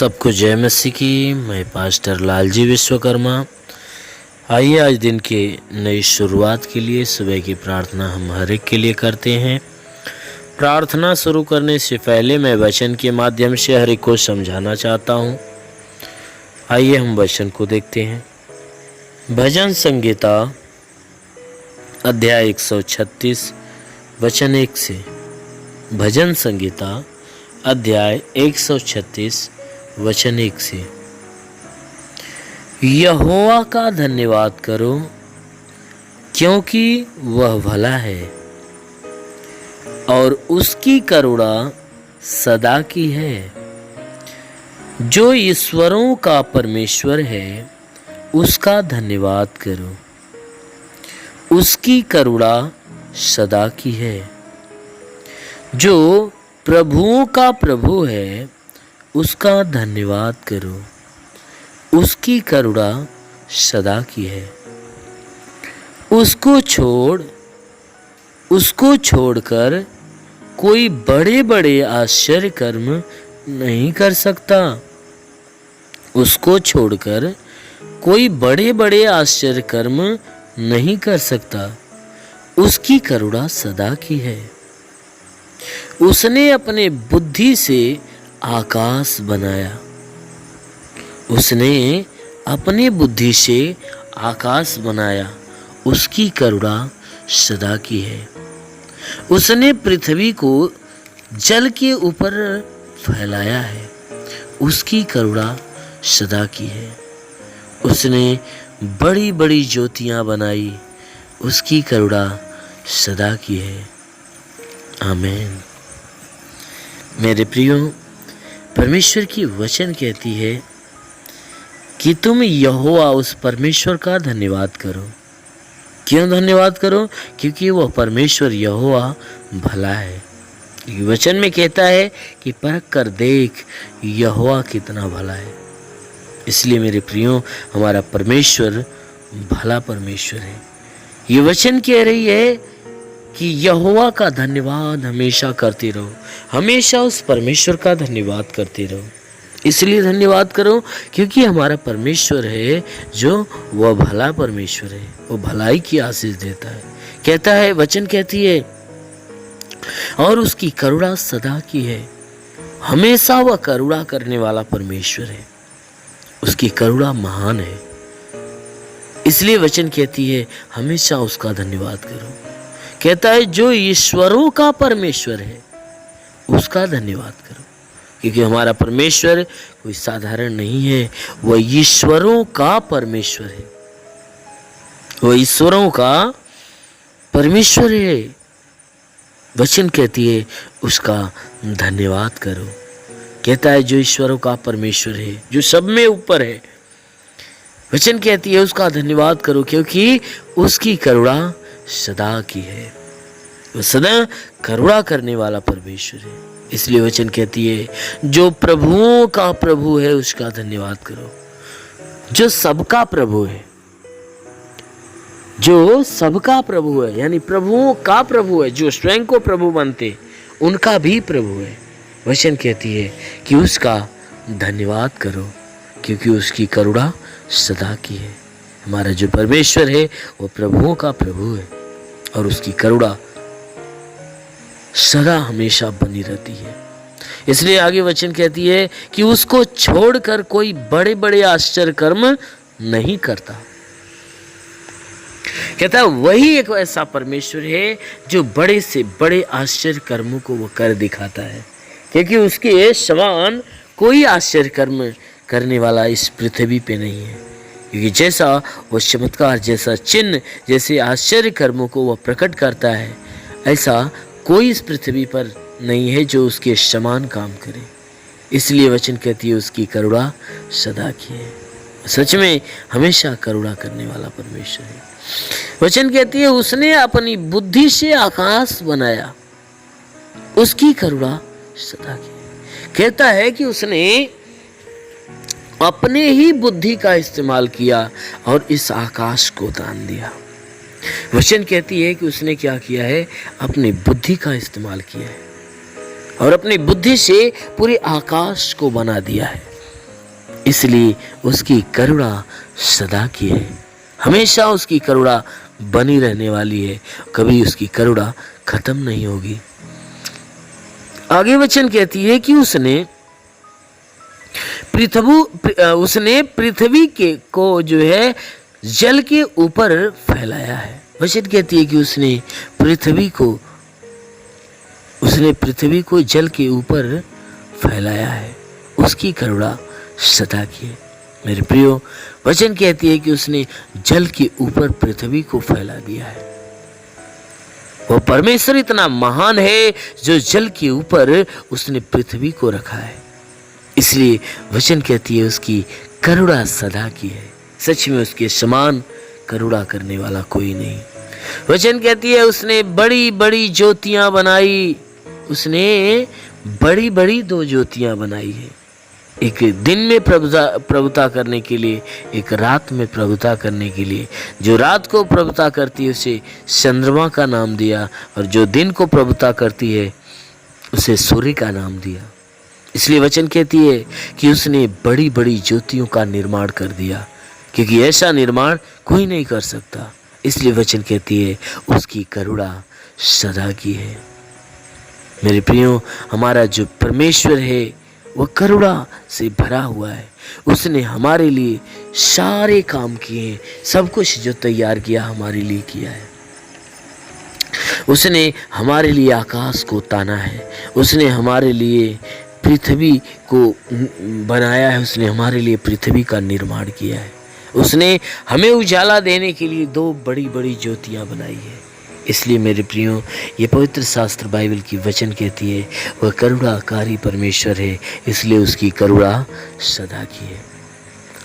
सबको जय मसीह की। मैं पास्टर लालजी विश्वकर्मा। आइए आज दिन के नई शुरुआत के लिए सुबह की प्रार्थना हम हर एक के लिए करते हैं। प्रार्थना शुरू करने से पहले मैं वचन के माध्यम से हर एक को समझाना चाहता हूँ। आइए हम वचन को देखते हैं। भजन संगीता अध्याय 136 वचन 1 से। भजन संगीता अध्याय 136 वचन 1 से। यहोवा का धन्यवाद करो क्योंकि वह भला है और उसकी करुणा सदा की है। जो ईश्वरों का परमेश्वर है उसका धन्यवाद करो, उसकी करुणा सदा की है। जो प्रभुओं का प्रभु है उसका धन्यवाद करो, उसकी करुणा सदा की है। उसको छोड़कर कोई बड़े बड़े आश्चर्य कर्म नहीं कर सकता। उसको छोड़कर कोई बड़े बड़े आश्चर्य कर्म नहीं कर सकता। उसकी करुणा सदा की है। उसने अपने बुद्धि से आकाश बनाया। उसने अपने बुद्धि से आकाश बनाया, उसकी करुणा सदा की है। उसने पृथ्वी को जल के ऊपर फैलाया है, उसकी करुणा सदा की है। उसने बड़ी बड़ी ज्योतियां बनाई, उसकी करुणा सदा की है। आमीन। मेरे प्रियो, परमेश्वर की वचन कहती है कि तुम यहोवा उस परमेश्वर का धन्यवाद करो। क्यों धन्यवाद करो? क्योंकि वह परमेश्वर यहोवा भला है। वचन में कहता है कि परख कर देख यहोवा कितना भला है। इसलिए मेरे प्रियो, हमारा परमेश्वर भला परमेश्वर है। ये वचन कह रही है कि यहोवा का धन्यवाद हमेशा करते रहो, हमेशा उस परमेश्वर का धन्यवाद करते रहो। इसलिए धन्यवाद करो क्योंकि हमारा परमेश्वर है जो वह भला परमेश्वर है, वो भलाई की आशीष देता है। कहता है, वचन कहती है, और उसकी करुणा सदा की है। हमेशा वह करुणा करने वाला परमेश्वर है, उसकी करुणा महान है। इसलिए वचन कहती है हमेशा उसका धन्यवाद करो। कहता है जो ईश्वरों का परमेश्वर है उसका धन्यवाद करो, क्योंकि हमारा परमेश्वर कोई साधारण नहीं है, वह ईश्वरों का परमेश्वर है, वह ईश्वरों का परमेश्वर है। वचन कहती है उसका धन्यवाद करो। कहता है जो ईश्वरों का परमेश्वर है, जो सब में ऊपर है, वचन कहती है उसका धन्यवाद करो क्योंकि उसकी करुणा सदा की है। वो सदा करुणा करने वाला परमेश्वर है। इसलिए वचन कहती है जो प्रभुओं का प्रभु है उसका धन्यवाद करो। जो सबका प्रभु है, जो सबका प्रभु है, यानी प्रभुओं का प्रभु है, जो स्वयं को प्रभु बनते उनका भी प्रभु है। वचन कहती है कि उसका धन्यवाद करो क्योंकि उसकी करुणा सदा की है। हमारा जो परमेश्वर है वो प्रभुओं का प्रभु है और उसकी करुणा सदा हमेशा बनी रहती है। इसलिए आगे वचन कहती है कि उसको छोड़कर कोई बड़े बड़े आश्चर्य कर्म नहीं करता। कहता है वही एक ऐसा परमेश्वर है जो बड़े से बड़े आश्चर्य कर्मों को वो कर दिखाता है, क्योंकि उसके समान कोई आश्चर्य कर्म करने वाला इस पृथ्वी पे नहीं है। क्योंकि जैसा वो चमत्कार, जैसा चिन्ह, जैसे आश्चर्य कर्मों को वह प्रकट करता है, ऐसा कोई इस पृथ्वी पर नहीं है जो उसके समान काम करे। इसलिए वचन कहती है उसकी करुणा सदा की है। सच में हमेशा करुणा करने वाला परमेश्वर है। वचन कहती है उसने अपनी बुद्धि से आकाश बनाया, उसकी करुणा सदा की है। कहता है कि उसने अपने ही बुद्धि का इस्तेमाल किया और इस आकाश को दान दिया। वचन कहती है कि उसने क्या किया है, अपनी बुद्धि का इस्तेमाल किया है और अपनी बुद्धि से पूरे आकाश को बना दिया है। इसलिए उसकी करुणा सदा की है, हमेशा उसकी करुणा बनी रहने वाली है, कभी उसकी करुणा खत्म नहीं होगी। आगे वचन कहती है कि उसने पृथ्वी के को जो है जल के ऊपर फैलाया है। वचन कहती है कि उसने पृथ्वी को जल के ऊपर फैलाया है, उसकी करुणा सदा की है। मेरे प्रियो, वचन कहती है कि उसने जल के ऊपर पृथ्वी को फैला दिया है। वो परमेश्वर इतना महान है जो जल के ऊपर उसने पृथ्वी को रखा है, इसलिए वचन कहती है उसकी करुणा सदा की है। सच में उसके समान करुणा करने वाला कोई नहीं। वचन कहती है उसने बड़ी बड़ी ज्योतियां बनाई, उसने बड़ी बड़ी 2 ज्योतियां बनाई है, एक दिन में प्रभुता करने के लिए, एक रात में प्रभुता करने के लिए। जो रात को प्रभुता करती है उसे चंद्रमा का नाम दिया, और जो दिन को प्रभुता करती है उसे सूर्य का नाम दिया। इसलिए वचन कहती है कि उसने बड़ी बड़ी ज्योतियों का निर्माण कर दिया, क्योंकि ऐसा निर्माण कोई नहीं कर सकता। इसलिए वचन कहती है उसकी करुणा सदा की है। मेरे प्रियो, हमारा जो परमेश्वर है वह करुणा से भरा हुआ है। उसने हमारे लिए सारे काम किए, सब कुछ जो तैयार किया हमारे लिए किया है। उसने हमारे लिए आकाश को ताना है, उसने हमारे लिए पृथ्वी को बनाया है, उसने हमारे लिए पृथ्वी का निर्माण किया है। उसने हमें उजाला देने के लिए 2 बड़ी बड़ी ज्योतियां बनाई है। इसलिए मेरे प्रियो, ये पवित्र शास्त्र बाइबल की वचन कहती है वह करुणाकारी परमेश्वर है, इसलिए उसकी करुणा सदा की है।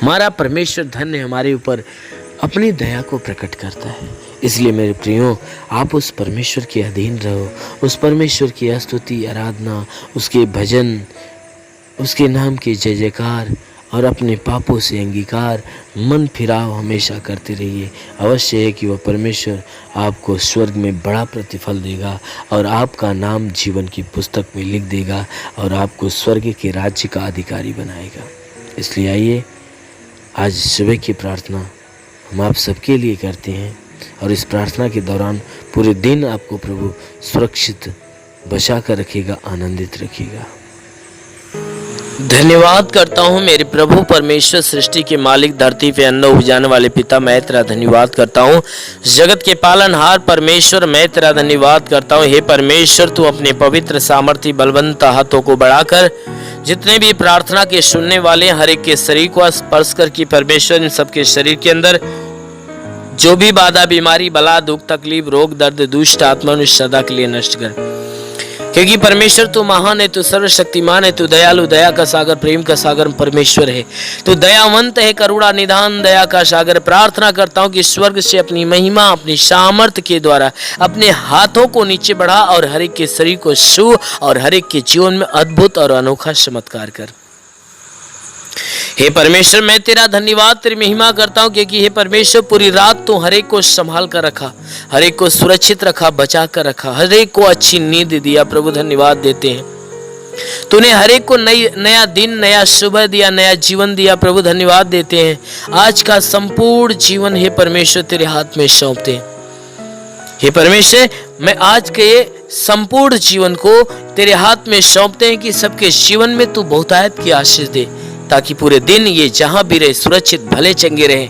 हमारा परमेश्वर धन्य हमारे ऊपर अपनी दया को प्रकट करता है। इसलिए मेरे प्रियो, आप उस परमेश्वर के अधीन रहो, उस परमेश्वर की स्तुति, आराधना, उसके भजन, उसके नाम के जय जयकार और अपने पापों से अंगीकार, मन फिराव हमेशा करते रहिए। अवश्य है कि वह परमेश्वर आपको स्वर्ग में बड़ा प्रतिफल देगा और आपका नाम जीवन की पुस्तक में लिख देगा और आपको स्वर्ग के राज्य का अधिकारी बनाएगा। इसलिए आइए, आज सुबह की प्रार्थना हम आप सबके लिए करते हैं, और इस प्रार्थना के दौरान पूरे दिन आपको प्रभु सुरक्षित बचा कर रखेगा, आनंदित रखेगा। धन्यवाद करता हूँ मेरे प्रभु परमेश्वर, सृष्टि के मालिक, धरती पे अन्न उपजाने वाले पिता, मैं तेरा धन्यवाद करता हूँ। जगत के पालनहार परमेश्वर, मैं तेरा धन्यवाद करता हूँ। हे परमेश्वर, तू अपने पवित्र सामर्थ्य बलवंत हाथों को बढ़ाकर जितने भी प्रार्थना के सुनने वाले हर एक के शरीर को स्पर्श कर कि परमेश्वर इन सबके शरीर के अंदर जो भी बाधा, बीमारी, बला, दुख, तकलीफ, रोग, दर्द, दुष्ट आत्मा सदा के लिए नष्ट कर। क्योंकि परमेश्वर तू महान है, तू सर्वशक्तिमान है, तू दयालु, दया का सागर, प्रेम का सागर परमेश्वर है। तू दयावंत है, करुणा निधान, दया का सागर। प्रार्थना करता हूँ कि स्वर्ग से अपनी महिमा, अपनी सामर्थ्य के द्वारा अपने हाथों को नीचे बढ़ा और हर एक के शरीर को छू और हर एक के जीवन में अद्भुत और अनोखा चमत्कार कर। हे परमेश्वर, मैं तेरा धन्यवाद, तेरी महिमा करता हूँ, क्योंकि हे परमेश्वर पूरी रात तू हर एक को संभाल कर रखा, हर एक को सुरक्षित रखा, बचा कर रखा, हर एक को अच्छी नींद दिया। प्रभु धन्यवाद देते हैं, तूने हर एक को नया दिन, नया सुबह दिया, नया जीवन दिया। प्रभु धन्यवाद देते हैं। आज का संपूर्ण जीवन हे परमेश्वर तेरे हाथ में सौंपते हैं। हे परमेश्वर, मैं आज के संपूर्ण जीवन को तेरे हाथ में सौंपते हैं कि सबके जीवन में तू बहुतायत की आशीष दे, ताकि पूरे दिन ये जहां भी रहे सुरक्षित भले चंगे रहे।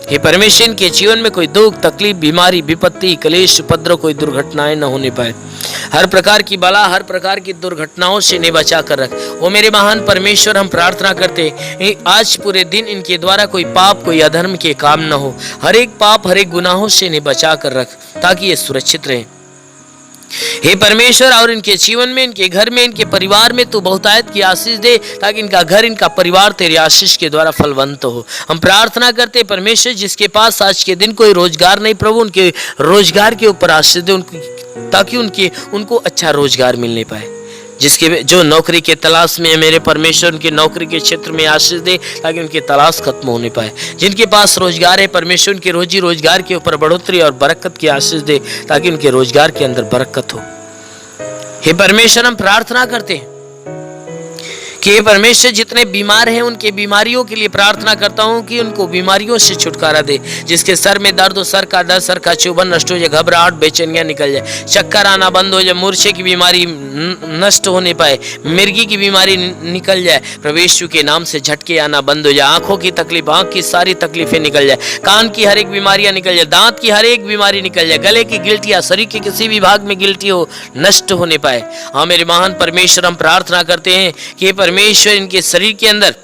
हे परमेश्वर, इनके जीवन में कोई दुख, तकलीफ, बीमारी, विपत्ति, क्लेश, उपद्रव, कोई दुर्घटनाएं न होने पाए। हर प्रकार की बला, हर प्रकार की दुर्घटनाओं से इन्हें बचा कर रख। ओ मेरे महान परमेश्वर, हम प्रार्थना करते हैं आज पूरे दिन इनके द्वारा कोई पाप, कोई अधर्म के काम न हो। हर एक पाप, हर एक गुनाहों से इन्हें बचा कर रख, ताकि ये सुरक्षित रहे। हे परमेश्वर, और इनके जीवन में, इनके घर में, इनके परिवार में तू बहुतायत की आशीष दे, ताकि इनका घर, इनका परिवार तेरी आशीष के द्वारा फलवंत हो। हम प्रार्थना करते परमेश्वर, जिसके पास आज के दिन कोई रोजगार नहीं, प्रभु उनके रोजगार के ऊपर आशीष दे, ताकि उनको अच्छा रोजगार मिलने पाए। जो नौकरी के तलाश में है मेरे परमेश्वर, उनके नौकरी के क्षेत्र में आशीष दे, ताकि उनकी तलाश खत्म होने पाए। जिनके पास रोजगार है परमेश्वर, उनके रोजी रोजगार के ऊपर बढ़ोतरी और बरकत की आशीष दे, ताकि उनके रोजगार के अंदर बरकत हो। हे परमेश्वर, हम प्रार्थना करते हैं कि हे परमेश्वर जितने बीमार हैं उनके बीमारियों के लिए प्रार्थना करता हूं कि उनको बीमारियों से छुटकारा दे। जिसके सर में दर्द हो, सर का दर्द, सर का चुभन नष्ट हो जाए, घबराहट बेचैनियां निकल जाए, चक्कर आना बंद हो जाए, मूर्छे की बीमारी नष्ट होने पाए, मिर्गी की बीमारी निकल जाए, प्रभु यीशु के नाम से झटके आना बंद हो जाए, आंखों की तकलीफ, आंख की सारी तकलीफें निकल जाए, कान की हर एक बीमारियां निकल जाए, दांत की हर एक बीमारी निकल जाए, गले की गिल्टियां, शरीर के किसी भी भाग में गिल्टी हो नष्ट होने पाए। हाँ मेरे महान परमेश्वर, हम प्रार्थना करते हैं कि परमेश्वर इनके शरीर के अंदर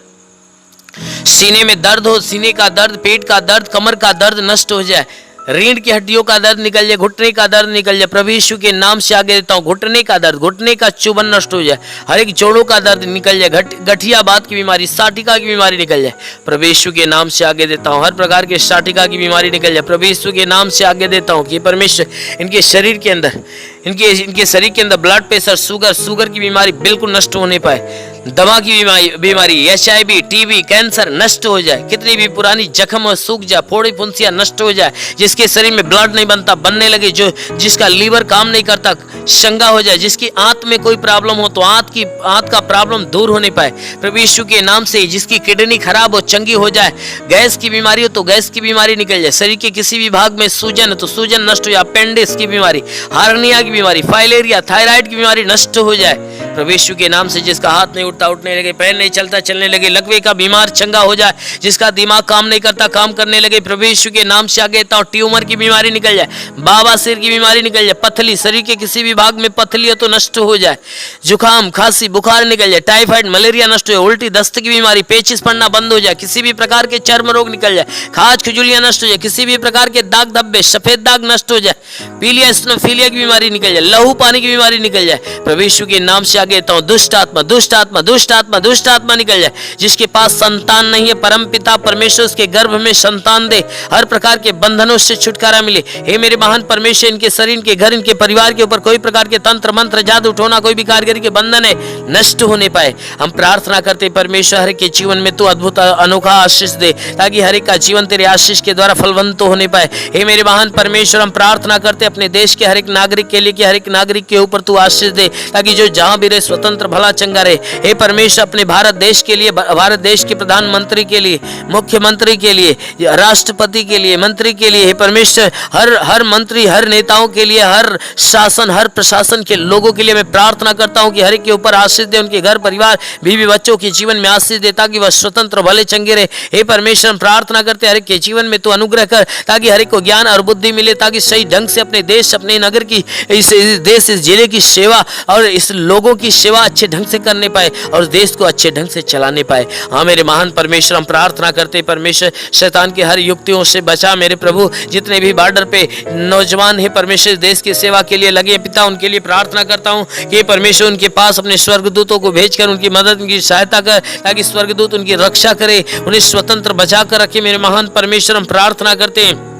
सीने में दर्द हो, सीने का दर्द, पेट का दर्द, कमर का दर्द नष्ट हो जाए, रीढ़ की हड्डियों का दर्द निकल जाए, घुटने का दर्द निकल जाए, प्रभु यीशु के नाम से आगे देता हूँ, घुटने का दर्द, घुटने का चुभन नष्ट हो जाए, हर एक जोड़ों का दर्द निकल जाए, गठिया बात की बीमारी, साटिका की बीमारी निकल जाए, प्रभु यीशु के नाम से आगे देता हूँ, हर प्रकार के साटिका की बीमारी निकल जाए, प्रभु यीशु के नाम से आगे देता हूँ कि परमेश्वर इनके शरीर के अंदर, इनके शरीर के अंदर ब्लड प्रेशर, शुगर की बीमारी बिल्कुल नष्ट होने पाए, दमा की बीमारी, HIV, TB, कैंसर नष्ट हो जाए, कितनी भी पुरानी जख्म हो सूख जाए, फोड़ी फुंसियां नष्ट हो जाए, जिसके शरीर में ब्लड नहीं बनता, बनने लगे, जिसका लीवर काम नहीं करता, शंगा हो जाए, जिसकी आंत में कोई प्रॉब्लम हो तो आंत का प्रॉब्लम दूर होने पाए, प्रभु यीशु के नाम से, जिसकी किडनी खराब हो चंगी हो जाए, गैस की बीमारी हो तो गैस की बीमारी निकल जाए, शरीर के किसी भी भाग में सूजन हो तो सूजन नष्ट हो जाए, अपेंडिक्स की बीमारी, हार्निया की बीमारी, फाइलेरिया, थायराइड की बीमारी नष्ट हो जाए, प्रभु यीशु के नाम से, जिसका हाथ नहीं उठता उठने लगे, पैर नहीं चलता चलने लगे, लकवे का बीमार चंगा हो जाए, जिसका दिमाग काम नहीं करता काम करने लगे, प्रभु यीशु के नाम से आगे देता हूं, ट्यूमर की बीमारी निकल जाए, बवासीर की बीमारी निकल जाए, पथली, शरीर के किसी भी भाग में पथली हो तो नष्ट हो जाए, जुकाम, खांसी, बुखार निकल जाए, टाइफाइड, मलेरिया नष्ट हो जाए, उल्टी, दस्त की बीमारी, पेचिस पड़ना बंद हो जाए, किसी भी प्रकार के चर्म रोग निकल जाए, खाज खुजलियां नष्ट हो जाए, किसी भी प्रकार के दाग धब्बे, सफेद दाग नष्ट हो जाए, पीलिया स्नोफीलिया की बीमारी निकल जाए, लहू पानी की बीमारी निकल जाए, प्रभु यीशु के नाम से आगे देता हूं, दुष्ट आत्मा, दुष्ट आत्मा, दुष्ट आत्मा, दुष्ट आत्मा निकल जाए, जिसके पास संतान नहीं है, परम पिता परमेश्वर उसके गर्भ में संतान दे, हर प्रकार के बंधनों से छुटकारा मिले। हे मेरे महान परमेश्वर, इनके शरीर, इनके घर, इनके परिवार के ऊपर कोई प्रकार के तंत्र मंत्र, जादू टोना, कोई भी कारीगरी के बंधन है नष्ट होने पाए। हम प्रार्थना करते परमेश्वर, हर एक के जीवन में तू अद्भुत अनोखा आशीष दे, ताकि हर एक का जीवन तेरे आशीष के द्वारा फलवंत होने पाए। हे मेरे महान परमेश्वर, हम प्रार्थना करते अपने देश के हर एक नागरिक के लिए कि हर एक नागरिक के ऊपर तू आशीष दे, ताकि जो जहां भी रहे स्वतंत्र भला चंगा रहे। हे परमेश्वर, अपने भारत देश के लिए, भारत देश के प्रधानमंत्री के लिए, मुख्यमंत्री के लिए, राष्ट्रपति के लिए, मंत्री के लिए, हे परमेश्वर, हर मंत्री, हर नेताओं के लिए, हर शासन, हर प्रशासन के लोगों के लिए मैं प्रार्थना करता हूं कि हर एक के ऊपर आशीष दे, उनके घर परिवार, बीवी बच्चों के जीवन में आशीष दे, ताकि वह स्वतंत्र भले चंगे रहे। हे परमेश्वर, हम प्रार्थना करते हर एक के जीवन में तू अनुग्रह कर, ताकि हर एक को ज्ञान और बुद्धि मिले, ताकि सही ढंग से अपने देश, अपने नगर की, इस देश, इस जिले की सेवा और इस लोगों की सेवा अच्छे ढंग से करने पाए और देश को अच्छे ढंग से चलाने पाए। हाँ मेरे महान परमेश्वर, हम प्रार्थना करते परमेश्वर, शैतान की हर युक्तियों से बचा मेरे प्रभु। जितने भी बॉर्डर पे नौजवान है परमेश्वर, देश की सेवा के लिए लगे पिता, उनके लिए प्रार्थना करता हूँ कि परमेश्वर उनके पास अपने स्वर्गदूतों को भेजकर उनकी मदद, उनकी सहायता कर, ताकि स्वर्गदूत उनकी रक्षा करे, उन्हें स्वतंत्र बचा कर रखे। मेरे महान परमेश्वर, हम प्रार्थना करते हैं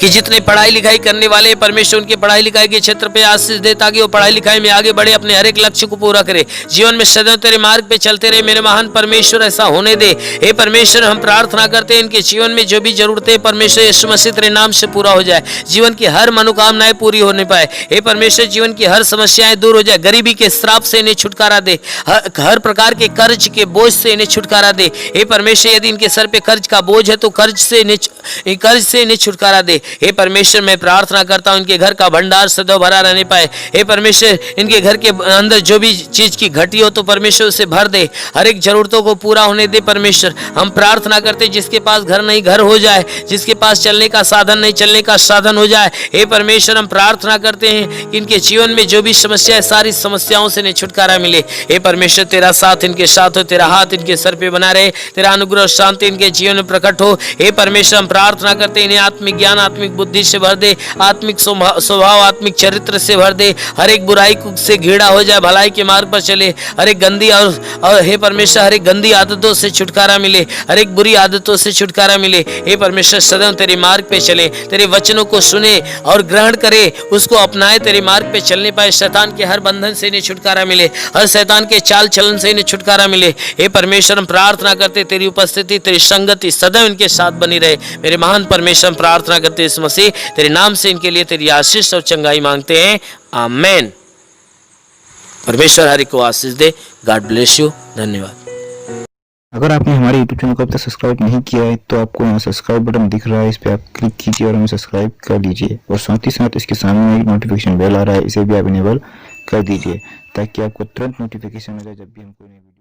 कि जितने पढ़ाई लिखाई करने वाले परमेश्वर, उनके पढ़ाई लिखाई के क्षेत्र पे आशीष दे, ताकि वो पढ़ाई लिखाई में आगे बढ़े, अपने हर एक लक्ष्य को पूरा करे, जीवन में सदैव तेरे मार्ग पे चलते रहे। मेरे महान परमेश्वर, ऐसा होने दे। हे परमेश्वर, हम प्रार्थना करते हैं इनके जीवन में जो भी जरूरतें परमेश्वर यीशु मसीह तेरे नाम से पूरा हो जाए, जीवन की हर मनोकामनाएं पूरी होने पाए। हे परमेश्वर, जीवन की हर समस्याएं दूर हो जाए, गरीबी के श्राप से इन्हें छुटकारा दे, हर प्रकार के कर्ज के बोझ से इन्हें छुटकारा दे। हे परमेश्वर, यदि इनके सर पे कर्ज का बोझ है तो कर्ज से इन्हें छुटकारा दे। हे परमेश्वर, मैं प्रार्थना करता हूं इनके घर का भंडार सदैव भरा रहने पाए। हे परमेश्वर, इनके घर के अंदर जो भी चीज की घटी हो तो परमेश्वर उसे भर दे, हर एक जरूरतों को पूरा होने दे। परमेश्वर, हम प्रार्थना करते जिसके पास घर नहीं घर हो जाए, जिसके पास चलने का साधन नहीं चलने का साधन हो जाए। हे परमेश्वर, हम प्रार्थना करते हैं कि इनके जीवन में जो भी समस्या है सारी समस्याओं से इन्हें छुटकारा मिले। हे परमेश्वर, तेरा साथ इनके साथ हो, तेरा हाथ इनके सर पे बना रहे, तेरा अनुग्रह और शांति इनके जीवन में प्रकट हो। हे परमेश्वर, हम प्रार्थना करते हैं इन्हें आत्मिक ज्ञान, आत्मिक बुद्धि से भर दे, आत्मिक स्वभाव, आत्मिक चरित्र से भर दे, हर एक बुराई से घृणा हो जाए, भलाई के मार्ग पर चले, हर एक गंदी और हे परमेश्वर, हर एक गंदी आदतों से छुटकारा मिले, हर एक बुरी आदतों से छुटकारा मिले। हे परमेश्वर, सदैव तेरे मार्ग पे चले, तेरे वचनों को सुने और ग्रहण करे, उसको अपनाए, तेरे मार्ग पे चलने पाए। शैतान के हर बंधन से इन्हें छुटकारा मिले, हर शैतान के चाल चलन से इन्हें छुटकारा मिले। हे परमेश्वर, हम प्रार्थना करते तेरी उपस्थिति, तेरी संगति सदैव इनके साथ बनी रहे। मेरे महान परमेश्वर, हम प्रार्थना करते इस मसीह तेरे नाम से इनके लिए तेरी आशीष और चंगाई मांगते हैं, आमेन। परमेश्वर हर एक को आशीष दे। God bless you. धन्यवाद। अगर आपने हमारे YouTube चैनल को अब तक सब्सक्राइब नहीं किया है तो आपको यहाँ सब्सक्राइब बटन दिख रहा है, इस पर आप क्लिक कीजिए और हमें सब्सक्राइब कर लीजिए। और साथ ही साथ इसके सामने एक नोटिफिकेशन बेल आ रहा है, इसे भी आप इनेबल कर दीजिए ताकि आपको तुरंत नोटिफिकेशन मिले जब भी हम कोई नई वीडियो